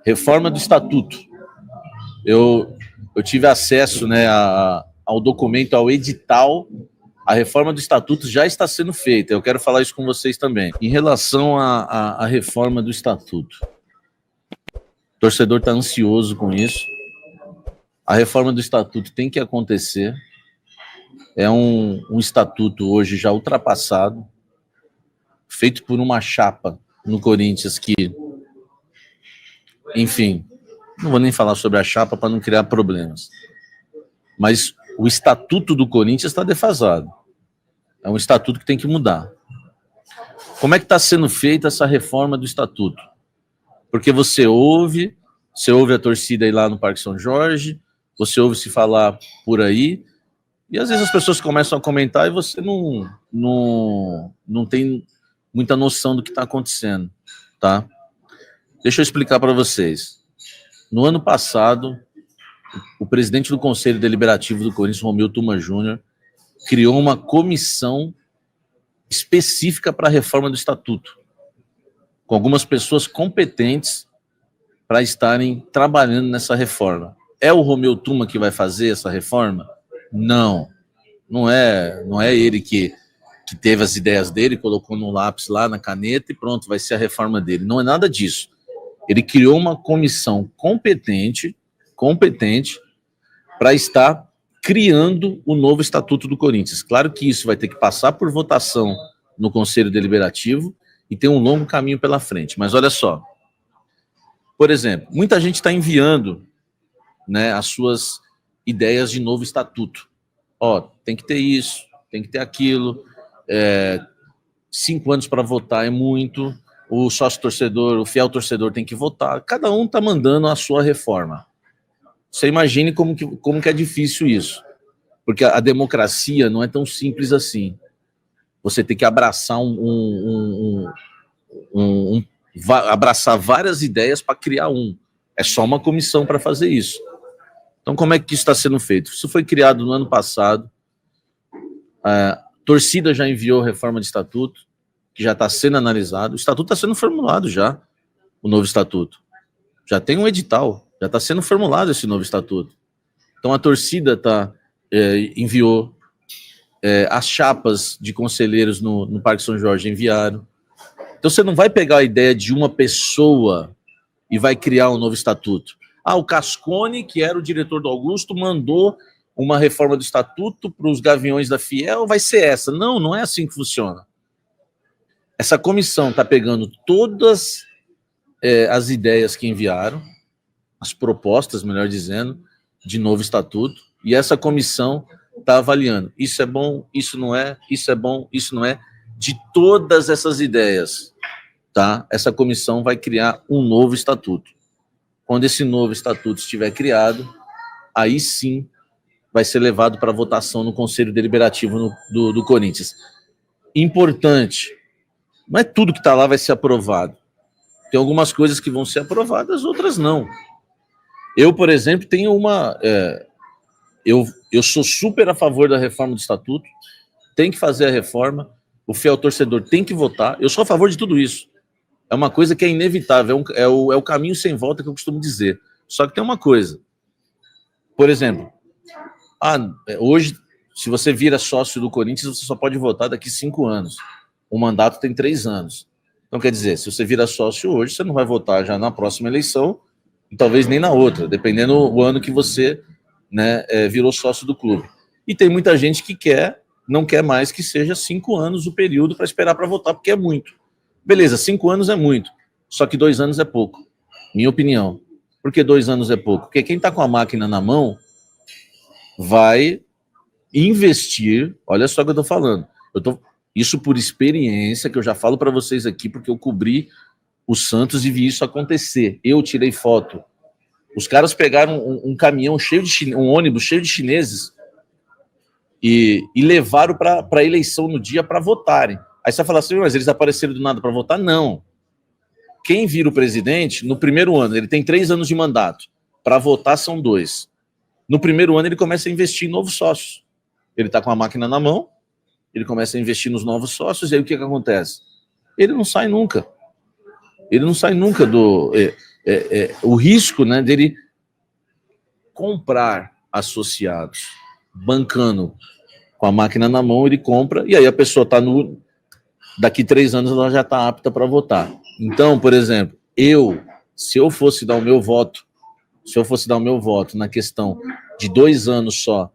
Reforma do Estatuto. Eu tive acesso, né, ao documento, ao edital. A reforma do Estatuto já está sendo feita. Eu quero falar isso com vocês também. Em relação à reforma do Estatuto, o torcedor está ansioso com isso. A reforma do Estatuto tem que acontecer. É um estatuto hoje já ultrapassado, feito por uma chapa no Corinthians que, enfim, não vou nem falar sobre a chapa para não criar problemas. Mas o estatuto do Corinthians está defasado. É um estatuto que tem que mudar. Como é que está sendo feita essa reforma do estatuto? Porque você ouve a torcida aí lá no Parque São Jorge, você ouve se falar por aí, e às vezes as pessoas começam a comentar e você não tem muita noção do que está acontecendo, tá? Deixa eu explicar para vocês. No ano passado, o presidente do Conselho Deliberativo do Corinthians, Romeu Tuma Júnior, criou uma comissão específica para a reforma do Estatuto, com algumas pessoas competentes para estarem trabalhando nessa reforma. É o Romeu Tuma que vai fazer essa reforma? Não é ele que teve as ideias dele, colocou no lápis lá, na caneta e pronto, vai ser a reforma dele. Não é nada disso. Ele criou uma comissão competente para estar criando o novo Estatuto do Corinthians. Claro que isso vai ter que passar por votação no Conselho Deliberativo e tem um longo caminho pela frente. Mas olha só, por exemplo, muita gente está enviando, né, as suas ideias de novo estatuto. Tem que ter isso, tem que ter aquilo, 5 anos para votar é muito, o sócio-torcedor, o fiel torcedor tem que votar, cada um está mandando a sua reforma. Você imagine como que é difícil isso, porque a democracia não é tão simples assim. Você tem que abraçar abraçar várias ideias para criar É só uma comissão para fazer isso. Então, como é que isso está sendo feito? Isso foi criado no ano passado. A torcida já enviou reforma de estatuto, que já está sendo analisado. O estatuto está sendo formulado já, o novo estatuto. Já tem um edital, já está sendo formulado esse novo estatuto. Então, a torcida enviou, as chapas de conselheiros no Parque São Jorge enviaram. Então, você não vai pegar a ideia de uma pessoa e vai criar um novo estatuto. O Cascone, que era o diretor do Augusto, mandou uma reforma do estatuto para os Gaviões da Fiel, vai ser essa. Não é assim que funciona. Essa comissão está pegando todas as ideias que enviaram, as propostas, melhor dizendo, de novo estatuto, e essa comissão está avaliando. Isso é bom, isso não é, isso é bom, isso não é. De todas essas ideias, tá? Essa comissão vai criar um novo estatuto. Quando esse novo estatuto estiver criado, aí sim vai ser levado para votação no Conselho Deliberativo do Corinthians. Importante, não é tudo que está lá vai ser aprovado. Tem algumas coisas que vão ser aprovadas, outras não. Eu, por exemplo, tenho eu sou super a favor da reforma do estatuto, tem que fazer a reforma, o fiel torcedor tem que votar, eu sou a favor de tudo isso. É uma coisa que é inevitável, é o caminho sem volta que eu costumo dizer. Só que tem uma coisa. Por exemplo, hoje, se você vira sócio do Corinthians, você só pode votar daqui 5 anos. O mandato tem 3 anos. Então, quer dizer, se você vira sócio hoje, você não vai votar já na próxima eleição e talvez nem na outra, dependendo do ano que você, né, virou sócio do clube. E tem muita gente que não quer mais que seja 5 anos o período para esperar para votar, porque é muito. Beleza, 5 anos é muito, só que 2 anos é pouco, minha opinião. Por que 2 anos é pouco? Porque quem está com a máquina na mão vai investir, olha só o que eu estou falando, isso por experiência, que eu já falo para vocês aqui, porque eu cobri o Santos e vi isso acontecer. Eu tirei foto. Os caras pegaram um caminhão cheio de um ônibus cheio de chineses e levaram para a eleição no dia para votarem. Aí você vai falar assim, mas eles apareceram do nada para votar? Não. Quem vira o presidente, no primeiro ano, ele tem 3 anos de mandato. Para votar são 2. No primeiro ano ele começa a investir em novos sócios. Ele está com a máquina na mão, ele começa a investir nos novos sócios, e aí o que acontece? Ele não sai nunca. Ele não sai nunca o risco, né, dele comprar associados, bancando com a máquina na mão, ele compra, e aí a pessoa está daqui 3 anos ela já está apta para votar. Então, por exemplo, se eu fosse dar o meu voto na questão de 2 anos só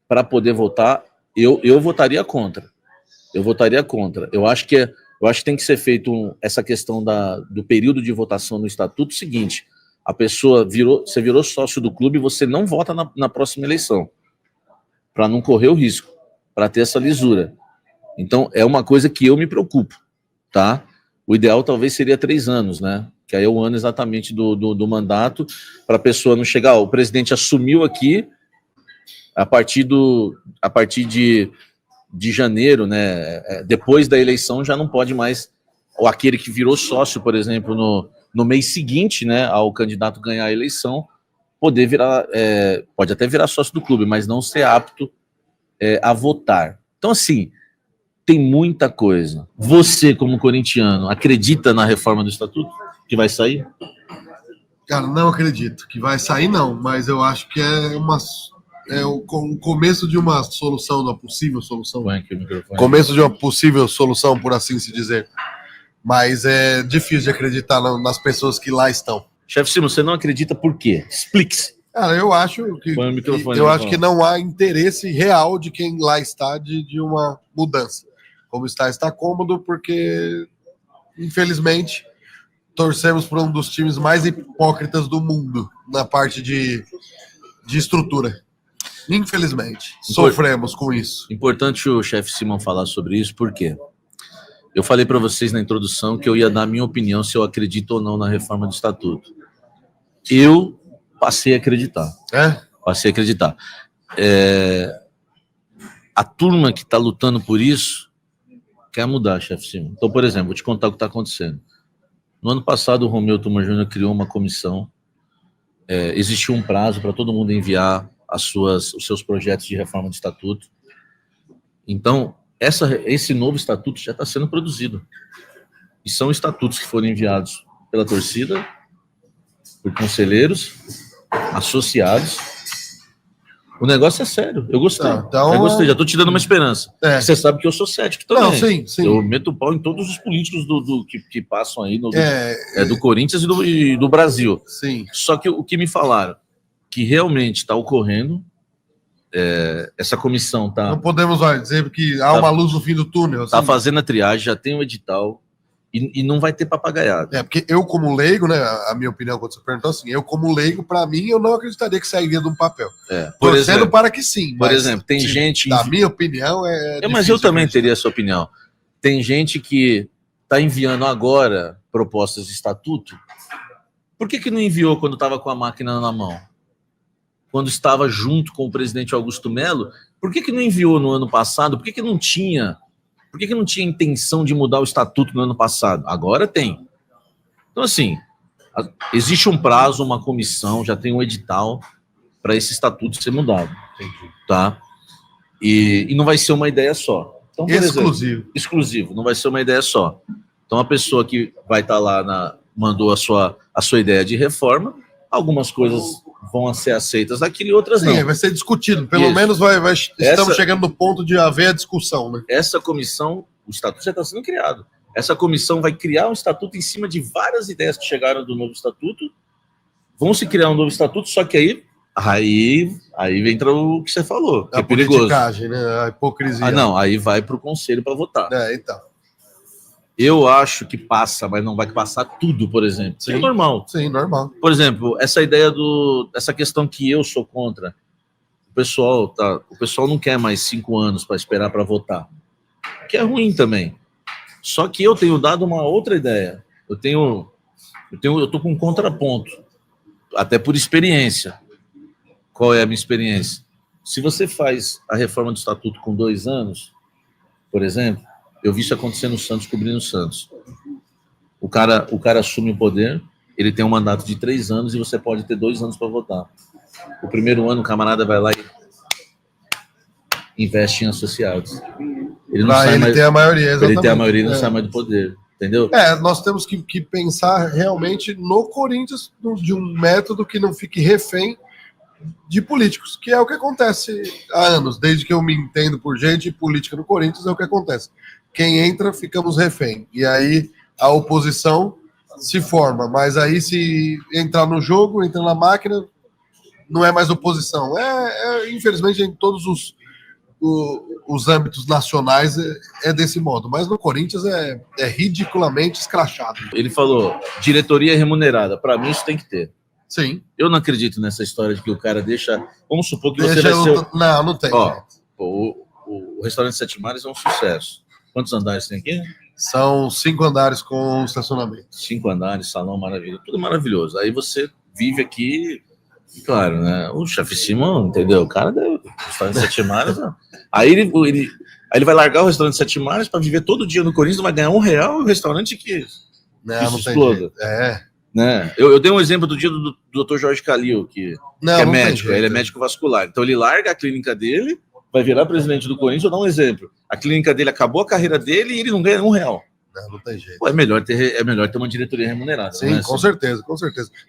para poder votar, eu votaria contra. Eu acho que tem que ser feito essa questão do período de votação no estatuto. Seguinte, a pessoa você virou sócio do clube, você não vota na próxima eleição, para não correr o risco, para ter essa lisura. Então, é uma coisa que eu me preocupo, tá? O ideal talvez seria 3 anos, né? Que aí é o ano exatamente do mandato, para a pessoa não chegar, o presidente assumiu aqui, a partir de janeiro, né? Depois da eleição já não pode mais, ou aquele que virou sócio, por exemplo, no mês seguinte, né, ao candidato ganhar a eleição, poder virar, pode até virar sócio do clube, mas não ser apto a votar. Então, assim, tem muita coisa. Você, como corintiano, acredita na reforma do estatuto que vai sair? Cara, não acredito que vai sair, não, mas eu acho que é o começo de uma solução, de uma possível solução. Põe aqui o microfone. Começo de uma possível solução, por assim se dizer. Mas é difícil de acreditar nas pessoas que lá estão. Chefe Simon, você não acredita por quê? Explique-se. Cara, eu acho que não há interesse real de quem lá está de uma mudança. Como está cômodo, porque, infelizmente, torcemos por um dos times mais hipócritas do mundo na parte de estrutura. Infelizmente, sofremos com isso. Importante o chefe Simon falar sobre isso, por quê? Eu falei para vocês na introdução que eu ia dar a minha opinião se eu acredito ou não na reforma do estatuto. Eu passei a acreditar. Passei a acreditar. A turma que está lutando por isso quer mudar, chefe Simon. Então, por exemplo, vou te contar o que está acontecendo. No ano passado, o Romeu Tuma Júnior criou uma comissão. Existiu um prazo para todo mundo enviar os seus projetos de reforma do estatuto. Então, esse novo estatuto já está sendo produzido. E são estatutos que foram enviados pela torcida, por conselheiros, associados. O negócio é sério. Eu gostei. Eu gostei. Já estou te dando uma esperança. Você sabe que eu sou cético também. Não, sim. Eu meto o pau em todos os políticos que passam aí do Corinthians e do Brasil. Sim. Só que o que me falaram, que realmente está ocorrendo, essa comissão está... Não podemos dizer que há uma luz no fim do túnel. Está fazendo a triagem, já tem um edital, e não vai ter papagaiada. Porque eu, como leigo, né, a minha opinião, quando você perguntou assim, eu, como leigo, para mim, eu não acreditaria que sairia de um papel. Por exemplo, para que sim. Por exemplo, tem gente... Na minha opinião, mas eu também teria essa opinião. Tem gente que está enviando agora propostas de estatuto. Por que não enviou quando estava com a máquina na mão? Quando estava junto com o presidente Augusto Melo, por que não enviou no ano passado? Por que não tinha intenção de mudar o estatuto no ano passado? Agora tem. Então, assim, existe um prazo, uma comissão, já tem um edital para esse estatuto ser mudado. Tá? E não vai ser uma ideia só. Então, exclusivo, não vai ser uma ideia só. Então, a pessoa que vai estar lá mandou a sua ideia de reforma, algumas coisas vão ser aceitas aquilo e outras não. Sim, vai ser discutido. Pelo menos estamos chegando no ponto de haver a discussão, né? Essa comissão, o estatuto já está sendo criado. Essa comissão vai criar um estatuto em cima de várias ideias que chegaram do novo estatuto. Vão se criar um novo estatuto, só que aí entra o que você falou, que é perigoso. Né? A hipocrisia. Aí vai para o conselho para votar. Então. Eu acho que passa, mas não vai passar tudo, por exemplo. Sim, é normal. Sim, normal. Por exemplo, essa ideia essa questão que eu sou contra, o pessoal não quer mais 5 anos para esperar para votar, que é ruim também. Só que eu tenho dado uma outra ideia. Eu tô com um contraponto, até por experiência. Qual é a minha experiência? Se você faz a reforma do estatuto com 2 anos, por exemplo, eu vi isso acontecer no Santos, cobrindo o Santos. O cara assume o poder, ele tem um mandato de 3 anos e você pode ter 2 anos para votar. O primeiro ano, o camarada vai lá e investe em associados. Ele não sai mais, tem a maioria, ele tem a maioria e não sai mais do poder. Entendeu? Nós temos que pensar realmente no Corinthians de um método que não fique refém de políticos, que é o que acontece há anos, desde que eu me entendo por gente, política no Corinthians é o que acontece. Quem entra, ficamos refém. E aí a oposição se forma, mas aí se entrar no jogo, entra na máquina, não é mais oposição. Infelizmente, em todos os âmbitos nacionais é desse modo, mas no Corinthians é ridiculamente escrachado. Ele falou, diretoria remunerada, para mim isso tem que ter. Sim. Eu não acredito nessa história de que o cara deixa... Vamos supor que você vai ser... Não tem. O restaurante Sete Mares é um sucesso. Quantos andares tem aqui? São 5 andares com estacionamento. 5 andares, salão maravilhoso, tudo maravilhoso. Aí você vive aqui, claro, né? O chefe Simão, entendeu? O cara do restaurante Sete Mares... Aí ele vai largar o restaurante Sete Mares para viver todo dia no Corinthians, vai ganhar R$1 o restaurante que não exploda. Né? Eu dei um exemplo do dia do Dr. Jorge Calil, que é médico, ele é médico vascular. Então ele larga a clínica dele, vai virar presidente do Corinthians. Eu dou um exemplo. A clínica dele acabou a carreira dele e ele não ganha R$1. Não tem jeito. Pô, é melhor ter uma diretoria remunerada. Sim, né? Com certeza.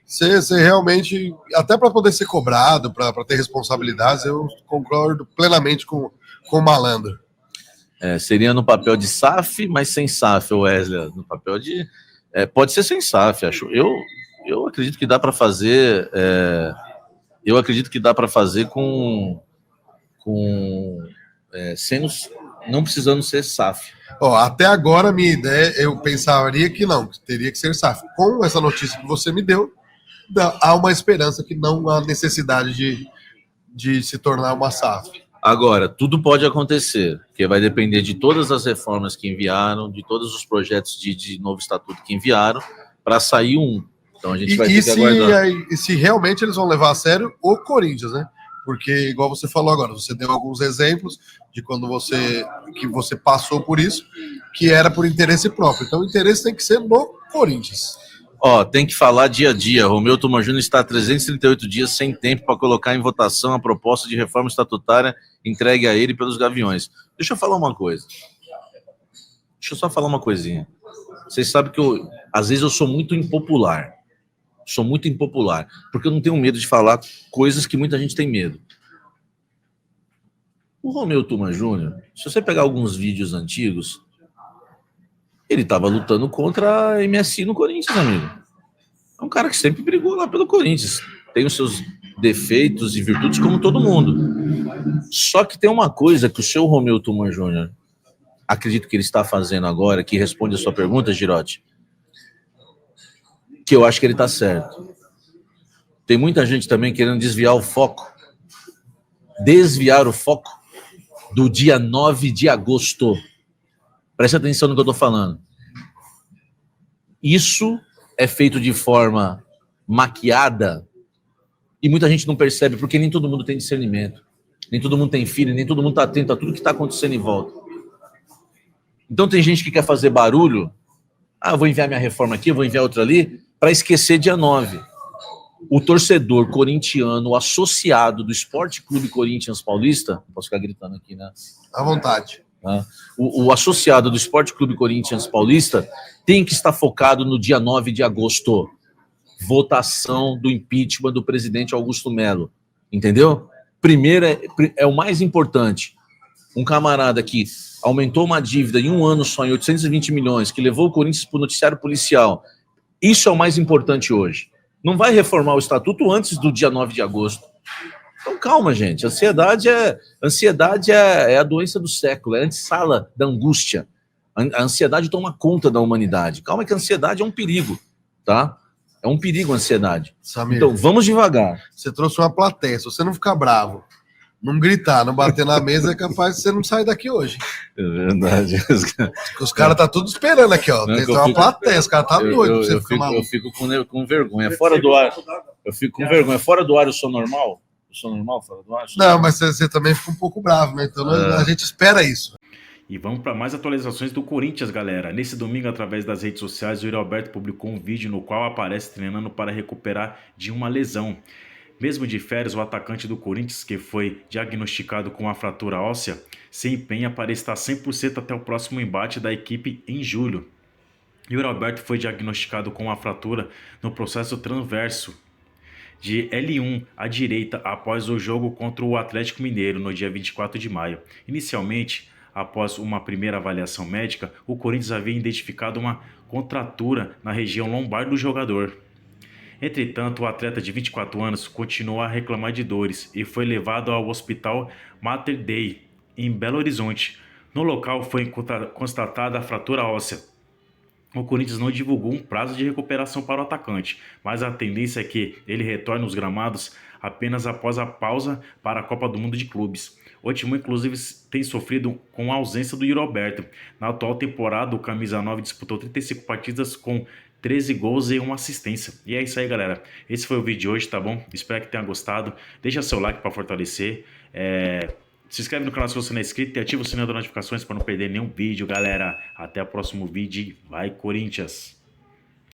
Você realmente, até para poder ser cobrado, para ter responsabilidades, eu concordo plenamente com o Malandro. Seria no papel de SAF, mas sem SAF, Wesley. No papel de... pode ser sem SAF, acho. Eu acredito que dá para fazer... eu acredito que dá para fazer não precisando ser SAF. Até agora, minha ideia, eu pensaria que não, que teria que ser SAF. Com essa notícia que você me deu, há uma esperança que não há necessidade de se tornar uma SAF. Agora, tudo pode acontecer, porque vai depender de todas as reformas que enviaram, de todos os projetos de novo estatuto que enviaram, para sair um. Então a gente vai ter que aguardar. E se realmente eles vão levar a sério o Corinthians, né? Porque, igual você falou agora, você deu alguns exemplos de quando você passou por isso, que era por interesse próprio. Então o interesse tem que ser no Corinthians. Tem que falar dia a dia. Romeu Tuma Júnior está há 338 dias sem tempo para colocar em votação a proposta de reforma estatutária entregue a ele pelos Gaviões. Deixa eu falar uma coisa. Deixa eu só falar uma coisinha. Vocês sabem que às vezes eu sou muito impopular. Porque eu não tenho medo de falar coisas que muita gente tem medo. O Romeu Tuma Júnior, se você pegar alguns vídeos antigos, ele estava lutando contra a MSI no Corinthians, amigo. É um cara que sempre brigou lá pelo Corinthians. Tem os seus defeitos e virtudes como todo mundo. Só que tem uma coisa que o seu Romeu Tuma Júnior, acredito que ele está fazendo agora, que responde a sua pergunta, Girotti, que eu acho que ele está certo. Tem muita gente também querendo desviar o foco do dia 9 de agosto. Preste atenção no que eu estou falando. Isso é feito de forma maquiada e muita gente não percebe, porque nem todo mundo tem discernimento, nem todo mundo tem filho, nem todo mundo está atento a tudo que está acontecendo em volta. Então tem gente que quer fazer barulho, eu vou enviar minha reforma aqui, eu vou enviar outra ali, para esquecer dia 9. O torcedor corintiano, o associado do Esporte Clube Corinthians Paulista, posso ficar gritando aqui, né? À vontade. O associado do Esporte Clube Corinthians Paulista tem que estar focado no dia 9 de agosto. Votação do impeachment do presidente Augusto Melo. Entendeu? Primeiro é o mais importante. Um camarada que aumentou uma dívida em um ano só em 820 milhões, que levou o Corinthians para o noticiário policial. Isso é o mais importante hoje. Não vai reformar o estatuto antes do dia 9 de agosto. Então calma, gente. Ansiedade é a doença do século, é a antessala da angústia. A ansiedade toma conta da humanidade. Calma que a ansiedade é um perigo, tá? É um perigo a ansiedade. Samir, então vamos devagar. Você trouxe uma plateia. Se você não ficar bravo, não gritar, não bater na mesa, é capaz de você não sair daqui hoje. É verdade. Os caras tá tudo esperando aqui, ó. Tem uma plateia, os caras tá doido. Eu fico com vergonha. Fora do ar. Eu fico com vergonha. Fora do ar eu sou normal? Eu sou normal fora do ar? Não, mas você também fica um pouco bravo, né? Então a gente espera isso. E vamos para mais atualizações do Corinthians, galera. Nesse domingo, através das redes sociais, o Yuri Alberto publicou um vídeo no qual aparece treinando para recuperar de uma lesão. Mesmo de férias, o atacante do Corinthians, que foi diagnosticado com uma fratura óssea, se empenha para estar 100% até o próximo embate da equipe em julho. Yuri Alberto foi diagnosticado com uma fratura no processo transverso de L1 à direita após o jogo contra o Atlético Mineiro no dia 24 de maio. Inicialmente, após uma primeira avaliação médica, o Corinthians havia identificado uma contratura na região lombar do jogador. Entretanto, o atleta de 24 anos continuou a reclamar de dores e foi levado ao Hospital Mater Dei, em Belo Horizonte. No local foi constatada a fratura óssea. O Corinthians não divulgou um prazo de recuperação para o atacante, mas a tendência é que ele retorne aos gramados apenas após a pausa para a Copa do Mundo de Clubes. O time, inclusive, tem sofrido com a ausência do Yuri Alberto. Na atual temporada, o Camisa 9 disputou 35 partidas com 13 gols e uma assistência. E é isso aí, galera. Esse foi o vídeo de hoje, tá bom? Espero que tenha gostado. Deixa seu like para fortalecer. Se inscreve no canal se você não é inscrito e ativa o sininho das notificações para não perder nenhum vídeo, galera. Até o próximo vídeo. Vai, Corinthians!